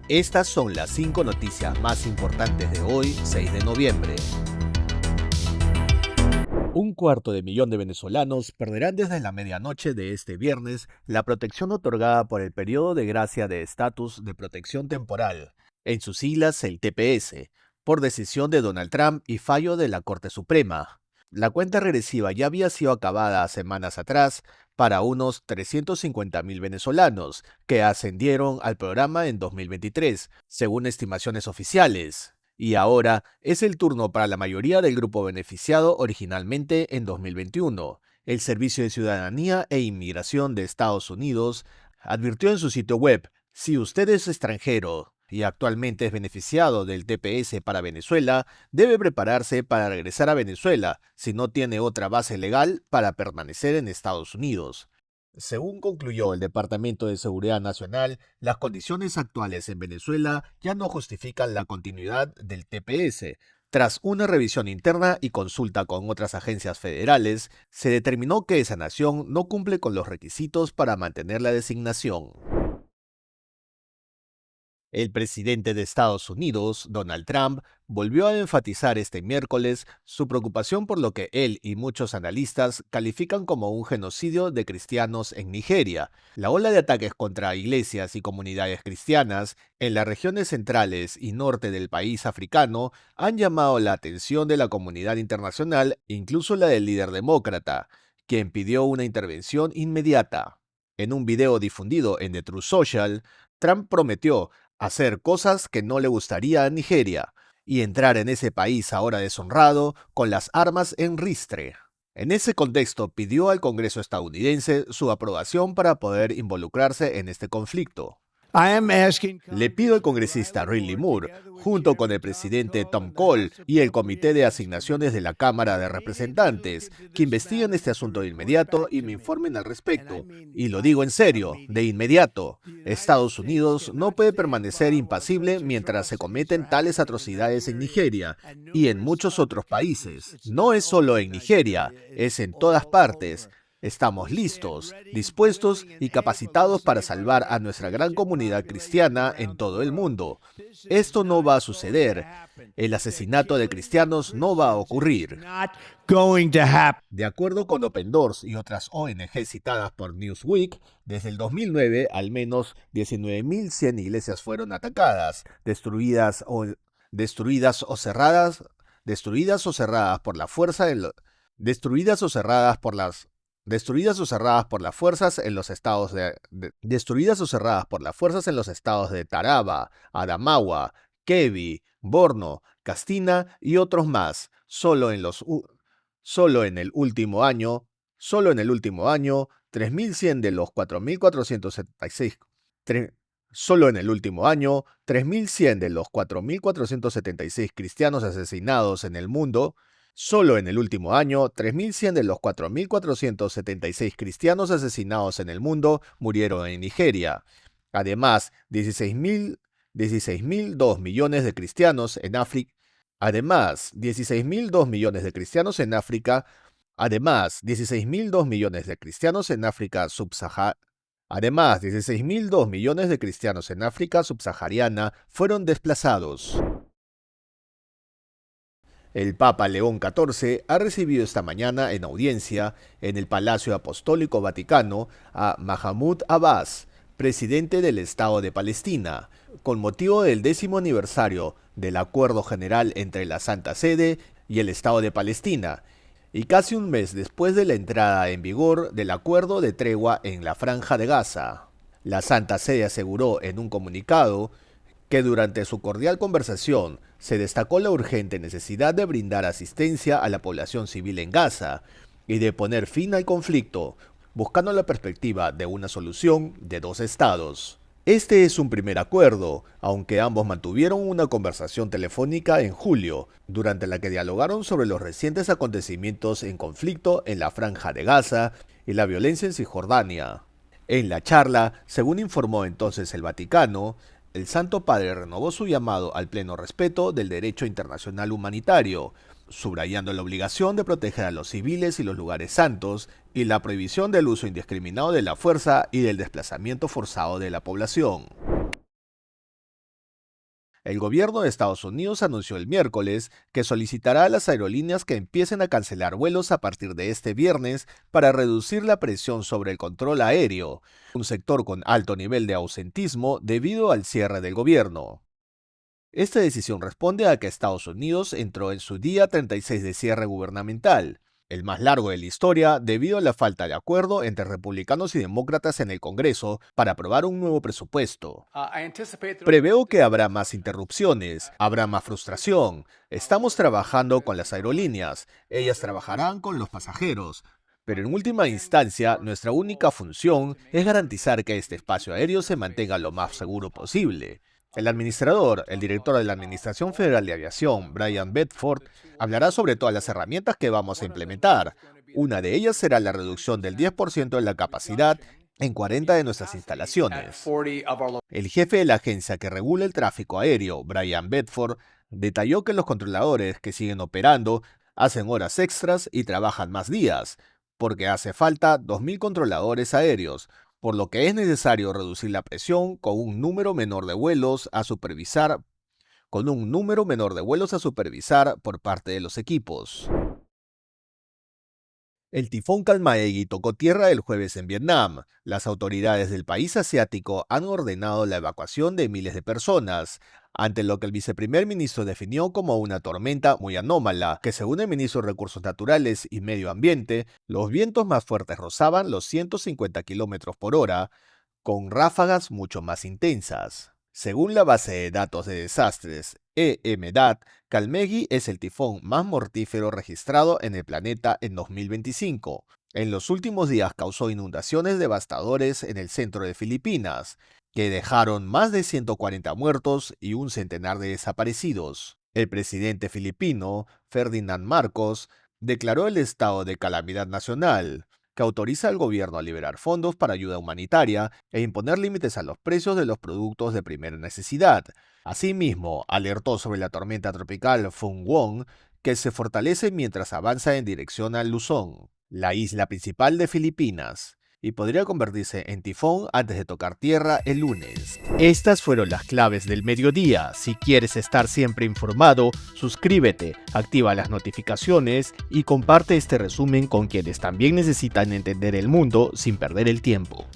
Estas son las 5 noticias más importantes de hoy, 6 de noviembre. 250.000 de venezolanos perderán desde la medianoche de este viernes la protección otorgada por el periodo de gracia de estatus de protección temporal, en sus siglas el TPS, por decisión de Donald Trump y fallo de la Corte Suprema. La cuenta regresiva ya había sido acabada semanas atrás para unos 350.000 venezolanos que ascendieron al programa en 2023, según estimaciones oficiales. Y ahora es el turno para la mayoría del grupo beneficiado originalmente en 2021. El Servicio de Ciudadanía e Inmigración de Estados Unidos advirtió en su sitio web: si usted es extranjero y actualmente es beneficiado del TPS para Venezuela, debe prepararse para regresar a Venezuela si no tiene otra base legal para permanecer en Estados Unidos. Según concluyó el Departamento de Seguridad Nacional, las condiciones actuales en Venezuela ya no justifican la continuidad del TPS. Tras una revisión interna y consulta con otras agencias federales, se determinó que esa nación no cumple con los requisitos para mantener la designación. El presidente de Estados Unidos, Donald Trump, volvió a enfatizar este miércoles su preocupación por lo que él y muchos analistas califican como un genocidio de cristianos en Nigeria. La ola de ataques contra iglesias y comunidades cristianas en las regiones centrales y norte del país africano han llamado la atención de la comunidad internacional, incluso la del líder demócrata, quien pidió una intervención inmediata. En un video difundido en The Truth Social, Trump prometió hacer cosas que no le gustaría a Nigeria y entrar en ese país ahora deshonrado con las armas en ristre. En ese contexto pidió al Congreso estadounidense su aprobación para poder involucrarse en este conflicto. Le pido al congresista Ridley Moore, junto con el presidente Tom Cole y el Comité de Asignaciones de la Cámara de Representantes, que investiguen este asunto de inmediato y me informen al respecto. Y lo digo en serio, de inmediato. Estados Unidos no puede permanecer impasible mientras se cometen tales atrocidades en Nigeria y en muchos otros países. No es solo en Nigeria, es en todas partes. Estamos listos, dispuestos y capacitados para salvar a nuestra gran comunidad cristiana en todo el mundo. Esto no va a suceder. El asesinato de cristianos no va a ocurrir. De acuerdo con Open Doors y otras ONG citadas por Newsweek, desde el 2009 al menos 19.100 iglesias fueron atacadas, destruidas o cerradas por la fuerza destruidas o cerradas por las fuerzas en los estados de Taraba, Adamawa, Kebbi, Borno, Castina y otros más. Solo en el último año, 3.100 de los 4.476 Solo en el último año, 3.100 de los 4.476 cristianos asesinados en el mundo Solo en el último año, 3.100 de los 4.476 cristianos asesinados en el mundo murieron en Nigeria. Además, 16.002 millones de cristianos en África. Además, 16.002 millones de cristianos en África. Además, 16.002 millones de cristianos en África subsahariana. Además, 16.002 millones de cristianos en África subsahariana fueron desplazados. El Papa León XIV ha recibido esta mañana en audiencia en el Palacio Apostólico Vaticano a Mahmoud Abbas, presidente del Estado de Palestina, con motivo del 10º aniversario del Acuerdo General entre la Santa Sede y el Estado de Palestina, y casi un mes después de la entrada en vigor del Acuerdo de Tregua en la Franja de Gaza. La Santa Sede aseguró en un comunicado que durante su cordial conversación se destacó la urgente necesidad de brindar asistencia a la población civil en Gaza y de poner fin al conflicto, buscando la perspectiva de una solución de dos estados. Este es un primer acuerdo, aunque ambos mantuvieron una conversación telefónica en julio, durante la que dialogaron sobre los recientes acontecimientos en conflicto en la Franja de Gaza y la violencia en Cisjordania. En la charla, según informó entonces el Vaticano, el Santo Padre renovó su llamado al pleno respeto del derecho internacional humanitario, subrayando la obligación de proteger a los civiles y los lugares santos y la prohibición del uso indiscriminado de la fuerza y del desplazamiento forzado de la población. El gobierno de Estados Unidos anunció el miércoles que solicitará a las aerolíneas que empiecen a cancelar vuelos a partir de este viernes para reducir la presión sobre el control aéreo, un sector con alto nivel de ausentismo debido al cierre del gobierno. Esta decisión responde a que Estados Unidos entró en su día 36 de cierre gubernamental, el más largo de la historia debido a la falta de acuerdo entre republicanos y demócratas en el Congreso para aprobar un nuevo presupuesto. Preveo que habrá más interrupciones, habrá más frustración. Estamos trabajando con las aerolíneas, ellas trabajarán con los pasajeros. Pero en última instancia, nuestra única función es garantizar que este espacio aéreo se mantenga lo más seguro posible. El administrador, el director de la Administración Federal de Aviación, Brian Bedford, hablará sobre todas las herramientas que vamos a implementar. Una de ellas será la reducción del 10% de la capacidad en 40 de nuestras instalaciones. El jefe de la agencia que regula el tráfico aéreo, Brian Bedford, detalló que los controladores que siguen operando hacen horas extras y trabajan más días, porque hace falta 2.000 controladores aéreos, por lo que es necesario reducir la presión con un número menor de vuelos a supervisar por parte de los equipos. El tifón Kalmaegi tocó tierra el jueves en Vietnam. Las autoridades del país asiático han ordenado la evacuación de miles de personas, ante lo que el viceprimer ministro definió como una tormenta muy anómala, que según el ministro de Recursos Naturales y Medio Ambiente, los vientos más fuertes rozaban los 150 km por hora, con ráfagas mucho más intensas. Según la base de datos de desastres EMDAT, Kalmegi es el tifón más mortífero registrado en el planeta en 2025. En los últimos días causó inundaciones devastadoras en el centro de Filipinas, que dejaron más de 140 muertos y un centenar de desaparecidos. El presidente filipino, Ferdinand Marcos, declaró el estado de calamidad nacional, que autoriza al gobierno a liberar fondos para ayuda humanitaria e imponer límites a los precios de los productos de primera necesidad. Asimismo, alertó sobre la tormenta tropical Phung Wong, que se fortalece mientras avanza en dirección a Luzon, la isla principal de Filipinas, y podría convertirse en tifón antes de tocar tierra el lunes. Estas fueron las claves del mediodía. Si quieres estar siempre informado, suscríbete, activa las notificaciones y comparte este resumen con quienes también necesitan entender el mundo sin perder el tiempo.